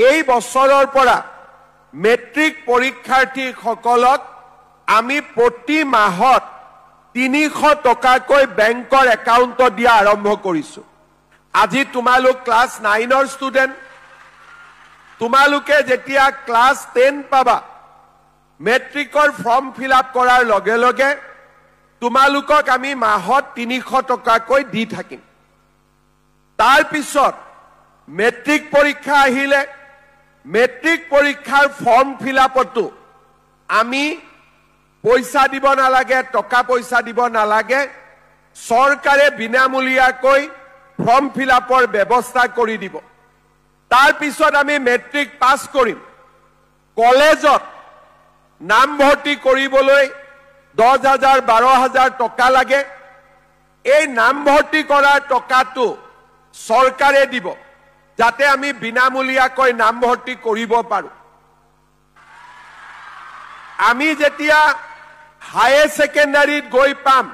এই বছৰৰ পৰা মেট্ৰিক পৰীক্ষাৰ্থীসকলক আমি প্ৰতি মাহত 300 টকাকৈ বেংকৰ একাউণ্টত দিয়া আৰম্ভ কৰিছো। আজি তোমালোক ক্লাছ 9ৰ ষ্টুডেণ্ট, তোমালোকে যেতিয়া ক্লাছ 10 পাবা, মেট্ৰিকৰ ফৰ্ম ফিল আপ কৰাৰ লগে লগে তোমালোকক আমি মাহত 300 টকাকৈ দি থাকিম। তাৰ পিছত মেট্ৰিক পৰীক্ষা আহিলে মেট্ৰিক পৰীক্ষাৰ ফৰ্ম ফিল আপতো আমি পইচা দিব নালাগে, টকা পইচা দিব নালাগে, চৰকাৰে বিনামূলীয়াকৈ ফৰ্ম ফিল আপৰ ব্যৱস্থা কৰি দিব। তাৰ পিছত আমি মেট্ৰিক পাছ কৰিম, কলেজত নামভৰ্তি কৰিবলৈ 10,000 12,000 টকা লাগে। এই নামভৰ্তি কৰাৰ টকাটো চৰকাৰে দিব, যাতে আমি বিনামূলীয়াকৈ নামভৰ্তি কৰিব পাৰোঁ। আমি যেতিয়া হায়াৰ ছেকেণ্ডাৰীত গৈ পাম,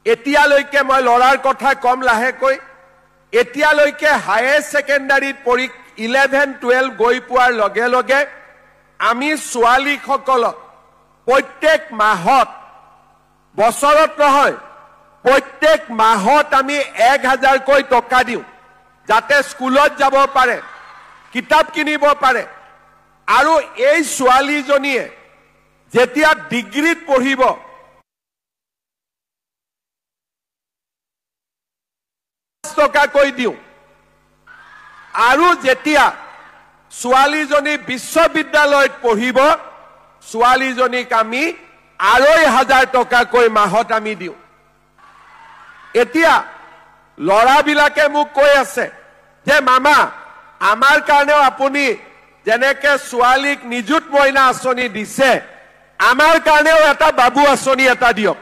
এতিয়ালৈকে মই ল'ৰাৰ কথা কম লাহেকৈ, এতিয়ালৈকে হায়াৰ ছেকেণ্ডাৰীত 11-12 গৈ পোৱাৰ লগে লগে আমি ছোৱালীসকলক প্ৰত্যেক মাহত, বছৰত নহয়, প্ৰত্যেক মাহত আমি 1,000কৈ টকা দিওঁ, যাতে স্কুলত যাব পাৰে, কিতাপ কিনিব পাৰে। আৰু এই ছোৱালীজনীয়ে যেতিয়া ডিগ্ৰীত পঢ়িব, টকাকৈ দিওঁ। আৰু যেতিয়া ছোৱালীজনী বিশ্ববিদ্যালয়ত পঢ়িব, ছোৱালীজনীক আমি 2,500 টকাকৈ মাহত আমি দিওঁ। এতিয়া ল'ৰাবিলাকে মোক কৈ আছে যে মামা, আমাৰ কাৰণেও আপুনি যেনেকে ছোৱালীক নিযুত মইনা আঁচনি দিছে, আমাৰ কাৰণেও এটা বাবু আঁচনি এটা দিয়ক।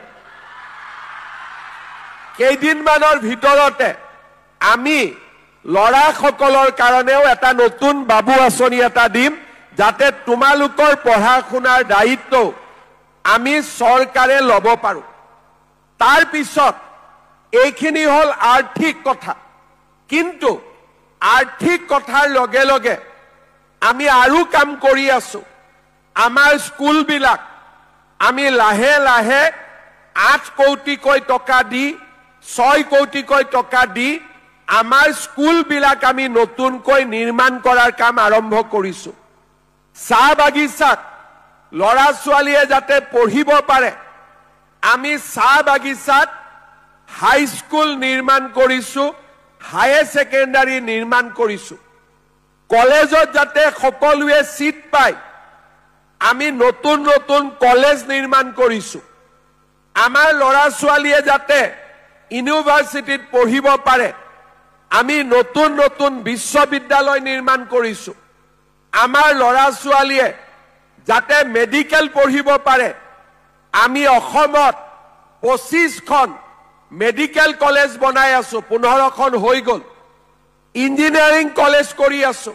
কেইদিনমানৰ ভিতৰতে আমি ল'ৰাসকলৰ কাৰণেও এটা নতুন বাবু আঁচনি এটা দিম, যাতে তোমালোকৰ পঢ়া শুনাৰ দায়িত্ব আমি চৰকাৰে ল'ব পাৰোঁ। তাৰ পিছত এইখিনি হ'ল আৰ্থিক কথা, কিন্তু আৰ্থিক কথাৰ লগে লগে আমি আৰু কাম কৰি আছো। আমাৰ স্কুলবিলাক আমি লাহে লাহে 8 কোটিকৈ টকা দি, 6 কোটিকৈ টকা দি আমাৰ স্কুলবিলাক আমি নতুনকৈ নিৰ্মাণ কৰাৰ কাম আৰম্ভ কৰিছো। চাহ বাগিচাত ল'ৰা ছোৱালীয়ে যাতে পঢ়িব পাৰে, আমি চাহ বাগিচাত হাইস্কুল নিৰ্মাণ কৰিছো, হায়াৰ ছেকেণ্ডাৰী নিৰ্মাণ কৰিছো। কলেজত যাতে সকলোৱে চিট পায়, আমি নতুন নতুন কলেজ নিৰ্মাণ কৰিছো। আমাৰ ল'ৰা ছোৱালীয়ে যাতে ইউনিভাৰ্চিটিত পঢ়িব পাৰে, আমি নতুন নতুন বিশ্ববিদ্যালয় নিৰ্মাণ কৰিছো। আমাৰ ল'ৰা ছোৱালীয়ে যাতে মেডিকেল পঢ়িব পাৰে, আমি অসমত 25খন মেডিকেল কলেজ বনাই আছো, 15খন হৈ গ'ল। ইঞ্জিনিয়াৰিং কলেজ কৰি আছো,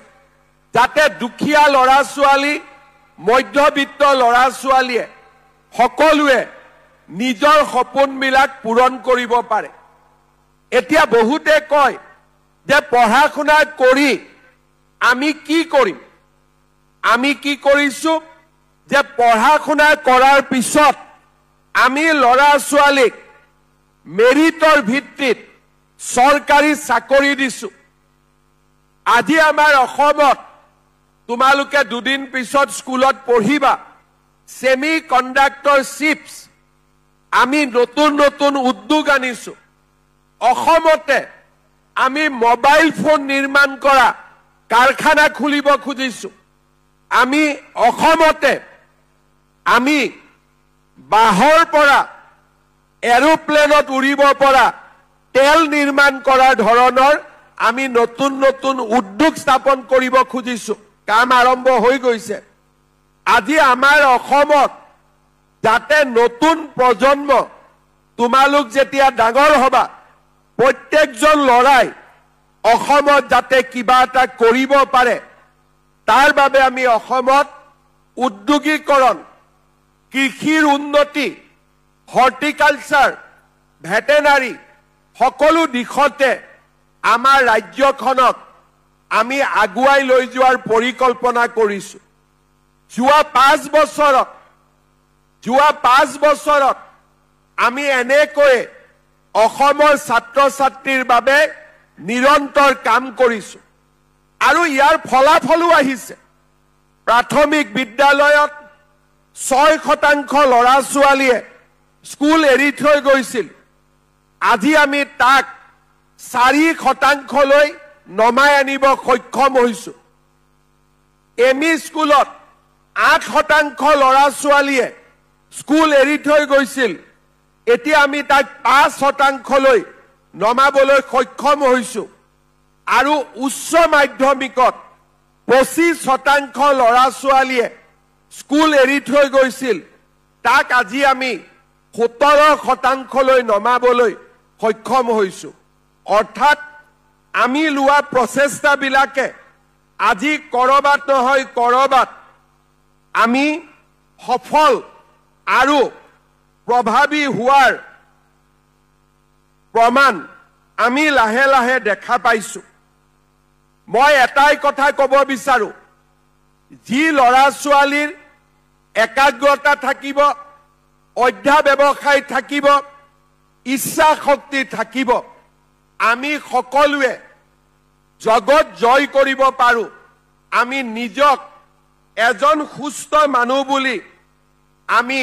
যাতে দুখীয়া ল'ৰা ছোৱালী, মধ্যবিত্ত ল'ৰা ছোৱালীয়ে সকলোৱে নিজৰ সপোনবিলাক পূৰণ কৰিব পাৰে। এতিয়া বহুতে কয় যে পঢ়া শুনা কৰি আমি কি কৰিম? আমি কি কৰিছো যে পঢ়া শুনা কৰাৰ পিছত আমি ল'ৰা ছোৱালীক মেৰিটৰ ভিত্তিত চৰকাৰী চাকৰি দিছো। আজি আমাৰ অসমত তোমালোকে দুদিন পিছত স্কুলত পঢ়িবা, সেমি কণ্ডাক্টৰ চিপছ আমি নতুন নতুন উদ্যোগ আনিছো। অসমতে আমি মোবাইল ফোন নিৰ্মাণ কৰা কাৰখানা খুলিব খুজিছো। আমি অসমতে আমি বাহৰ পৰা এৰোপ্লেনত উৰিব পৰা তেল নিৰ্মাণ কৰাৰ ধৰণৰ আমি নতুন নতুন উদ্যোগ স্থাপন কৰিব খুজিছো। কাম আৰম্ভ হৈ গৈছে। আজি আমাৰ অসমত যাতে নতুন প্ৰজন্ম, তোমালোক যেতিয়া ডাঙৰ হবা, প্ৰত্যেকজন ল'ৰাই অসমত যাতে কিবা এটা কৰিব পাৰে, তাৰ বাবে আমি অসমত উদ্যোগীকৰণ, কৃষিৰ উন্নতি, হৰ্টিকালচাৰ, ভেটেনাৰী সকলো দিশতে আমাৰ ৰাজ্যখনক আমি আগুৱাই লৈ যোৱাৰ পৰিকল্পনা কৰিছো। যোৱা 5 বছৰত আমি এনেকৈ অসমৰ ছাত্ৰ ছাত্ৰীৰ বাবে নিৰন্তৰ কাম কৰিছো আৰু ইয়াৰ ফলাফলো আহিছে। প্ৰাথমিক বিদ্যালয়ত 6% ল'ৰা ছোৱালীয়ে স্কুল এৰি থৈ গৈছিল। আজি আমি তাক 4% নমাই আনিব সক্ষম হৈছো। এমই স্কুলত 8% ল'ৰা ছোৱালীয়ে স্কুল এৰি থৈ গৈছিল। এতিয়া আমি তাক 5% নমাবলৈ সক্ষম হৈছো আৰু উচ্চ মাধ্যমিকত 25% ল'ৰা ছোৱালীয়ে স্কুল এৰি থৈ গৈছিল। তাক আজি আমি 17% নমাবলৈ সক্ষম হৈছো। অৰ্থাৎ আমি লোৱা প্ৰচেষ্টাবিলাকে আজি কৰবাত নহয় কৰবাত আমি সফল আৰু প্ৰভাৱী হোৱাৰ প্ৰমাণ আমি লাহে লাহে দেখা পাইছো। মই এটাই কথা ক'ব বিচাৰো, যি ল'ৰা ছোৱালীৰ একাগ্ৰতা থাকিব, অধ্যাৱসায় থাকিব, ইচ্ছা শক্তি থাকিব, আমি সকলোৱে জগত জয় কৰিব পাৰো। আমি নিজক এজন সুস্থ মানুহ বুলি, আমি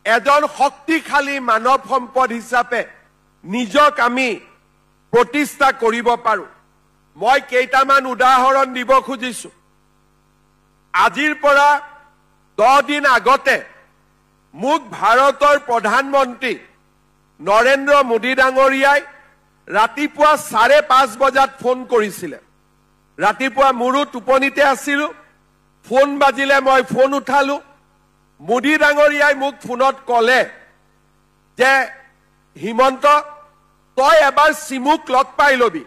এজন শক্তিশালী মানৱ সম্পদ হিচাপে নিজক আমি প্ৰতিষ্ঠা কৰিব পাৰো। মই কেইটামান উদাহৰণ দিব খুজিছো। আজিৰ পৰা 10 দিন আগতে মোক ভাৰতৰ প্ৰধানমন্ত্ৰী নৰেন্দ্ৰ মোদী ডাঙৰীয়াই ৰাতিপুৱা 5:30 বজাত ফোন কৰিছিলে। ৰাতিপুৱা মোৰো টোপনিতে আছিলো, ফোন বাজিলে মই ফোন উঠালো। মোদী ডাঙৰীয়াই মোক ফোনত ক'লে যে হিমন্ত, তই এবাৰ চিমুক লগ পাই লবি।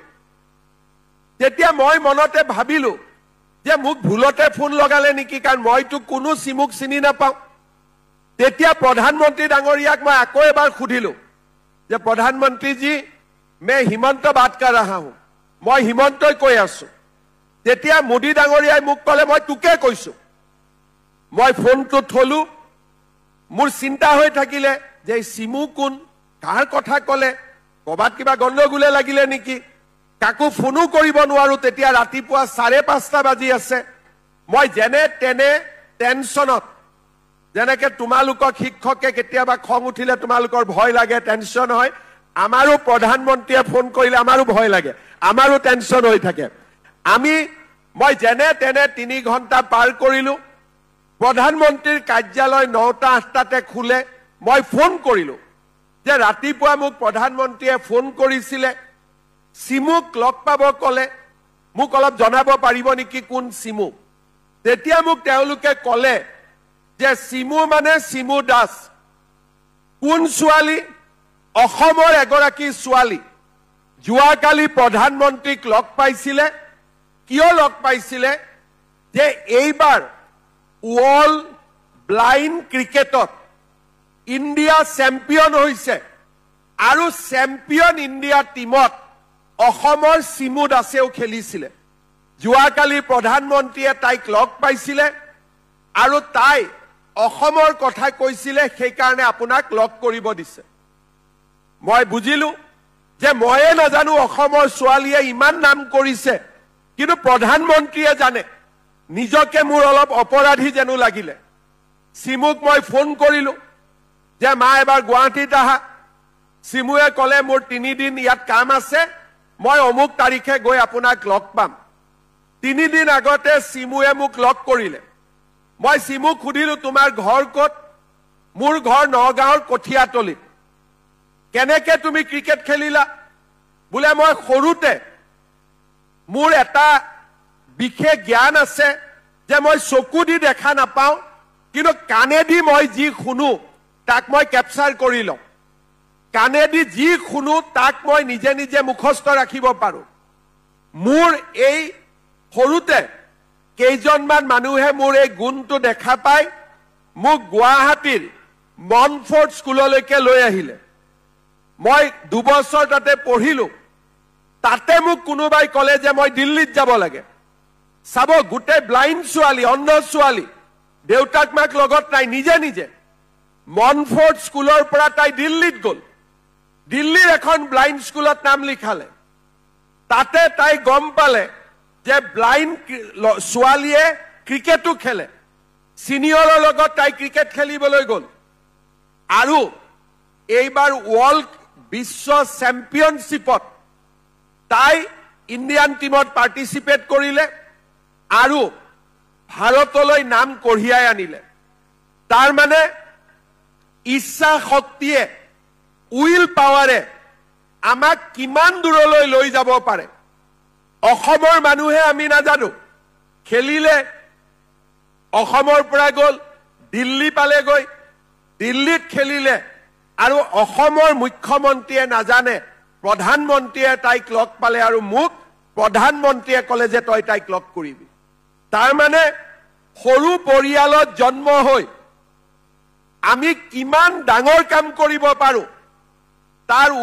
তেতিয়া মই মনতে ভাবিলো যে মোক ভুলতে ফোন লগালে নেকি, কাৰণ মইতো কোনো চিমুক চিনি নাপাওঁ। তেতিয়া প্ৰধানমন্ত্ৰী ডাঙৰীয়াক মই আকৌ এবাৰ সুধিলো যে প্ৰধানমন্ত্ৰীজী, मैं हिमंत बात कर रहा हूं, मैं हिमंतই কৈ আছো। তেতিয়া মোদী ডাঙৰীয়াই মোক ক'লে মই তোকে কৈছো। মই ফোনটো থলো। মোৰ চিন্তা হৈ থাকিলে যে সিমু কোন, কাৰ কথা ক'লে, কবাত কিবা গণ্ডগোলে লাগিলে নেকি। কাকো ফোনো কৰিব নোৱাৰো। তেতিয়া ৰাতিপুৱা 5:30 বাজি আছে। মই যেনে তেনে টেনচনত, যেনেকে তোমালোকক শিক্ষকে কেতিয়াবা খং উঠিলে তোমালোকৰ ভয় লাগে, টেনচন হয়, আমাৰো প্ৰধানমন্ত্ৰীয়ে ফোন কৰিলে আমাৰো ভয় লাগে, আমাৰো টেনচন হৈ থাকে। মই যেনে তেনে 3 ঘণ্টা পাৰ কৰিলো। প্ৰধানমন্ত্ৰীৰ কাৰ্যালয় 9:08 খোলে। মই ফোন কৰিলো যে ৰাতিপুৱা মোক প্ৰধানমন্ত্ৰীয়ে ফোন কৰিছিলে, সিমুক লগ পাব ক'লে, মোক অলপ জনাব পাৰিব নেকি কোন সিমু। তেতিয়া মোক তেওঁলোকে ক'লে যে সিমু মানে সিমু দাস। কোন ছোৱালী? অসমৰ এগৰাকী ছোৱালী। যোৱাকালি প্ৰধানমন্ত্ৰীক লগ পাইছিলে। কিয় লগ পাইছিলে? যে এইবাৰ ৱৰ্ল্ড ব্লাইণ্ড ক্ৰিকেটত ইণ্ডিয়া চেম্পিয়ন হৈছে আৰু চেম্পিয়ন ইণ্ডিয়া টিমত অসমৰ সিমু দাসেও খেলিছিলে। যোৱাকালি প্ৰধানমন্ত্ৰীয়ে তাইক লগ পাইছিলে আৰু তাই অসমৰ কথা কৈছিলে, সেইকাৰণে আপোনাক লগ কৰিব দিছে। মই বুজিলো যে ময়ে নাজানো অসমৰ ছোৱালীয়ে ইমান নাম কৰিছে, কিন্তু প্ৰধানমন্ত্ৰীয়ে জানে। নিজকে মোৰ অলপ অপৰাধী যেনো লাগিলে। সিমুক মই ফোন কৰিলো যে মা এবাৰ গুৱাহাটীত আহা। সিমুৱে ক'লে মোৰ 3 দিন ইয়াত কাম আছে, মই অমুক তাৰিখে গৈ আপোনাক লগ পাম। 3 দিন আগতে সিমুৱে মোক লগ কৰিলে। মই সিমুক সুধিলো তোমাৰ ঘৰ ক'ত? মোৰ ঘৰ নগাঁৱৰ কঠীয়াতলিত। কেনেকে তুমি ক্ৰিকেট খেলিলা? বোলে মই সৰুতে মোৰ এটা বিশেষ জ্ঞান আছে যে মই চকু দি দেখা নাপাওঁ, কিন্তু কাণেদি মই যি শুনো তাক মই কেপচাৰ কৰি লওঁ। কাণেদি যি শুনো তাক মই নিজে নিজে মুখস্থ ৰাখিব পাৰো। মোৰ এই সৰুতে কেইজনমান মানুহে মোৰ এই গুণটো দেখা পাই মোক গুৱাহাটীৰ মনফৰ্ড স্কুললৈকে লৈ আহিলে। মই 2 বছৰ তাতে পঢ়িলো। তাতে মোক কোনোবাই ক'লে যে মই দিল্লীত যাব লাগে চাব গোটেই ব্লাইণ্ড ছোৱালী অন্ধ ছোৱালী দেউতাক মাক লগত নাই নিজে নিজে মনফোৰ্ড স্কুলৰ পৰা তাই দিল্লীত গ'ল দিল্লীৰ এখন ব্লাইণ্ড স্কুলত নাম লিখালে তাতে তাই গম পালে যে ব্লাইণ্ড ছোৱালীয়ে ক্ৰিকেটো খেলে সিনিয়ৰৰ লগত তাই ক্ৰিকেট খেলিবলৈ গ'ল আৰু এইবাৰ ৱৰ্ল্ড বিশ্ব চেম্পিয়নশ্বিপত তাই ইণ্ডিয়ান টিমত পাৰ্টিচিপেট কৰিলে আৰু ভাৰতলৈ নাম কঢ়িয়াই আনিলে তাৰ মানে ইচ্ছা শক্তিয়ে উইল পাৱাৰে আমাক কিমান দূৰলৈ লৈ যাব পাৰে অসমৰ মানুহে আমি নাজানো খেলিলে অসমৰ পৰা গ'ল দিল্লী পালেগৈ দিল্লীত খেলিলে আৰু অসমৰ মুখ্যমন্ত্ৰীয়ে নাজানে প্ৰধানমন্ত্ৰীয়ে তাইক লগ পালে আৰু মোক প্ৰধানমন্ত্ৰীয়ে ক'লে যে তই তাইক লগ কৰিবি তাৰ মানে সৰু পৰিয়ালত জন্ম হৈ আমি কিমান ডাঙৰ কাম কৰিব পাৰো তাৰ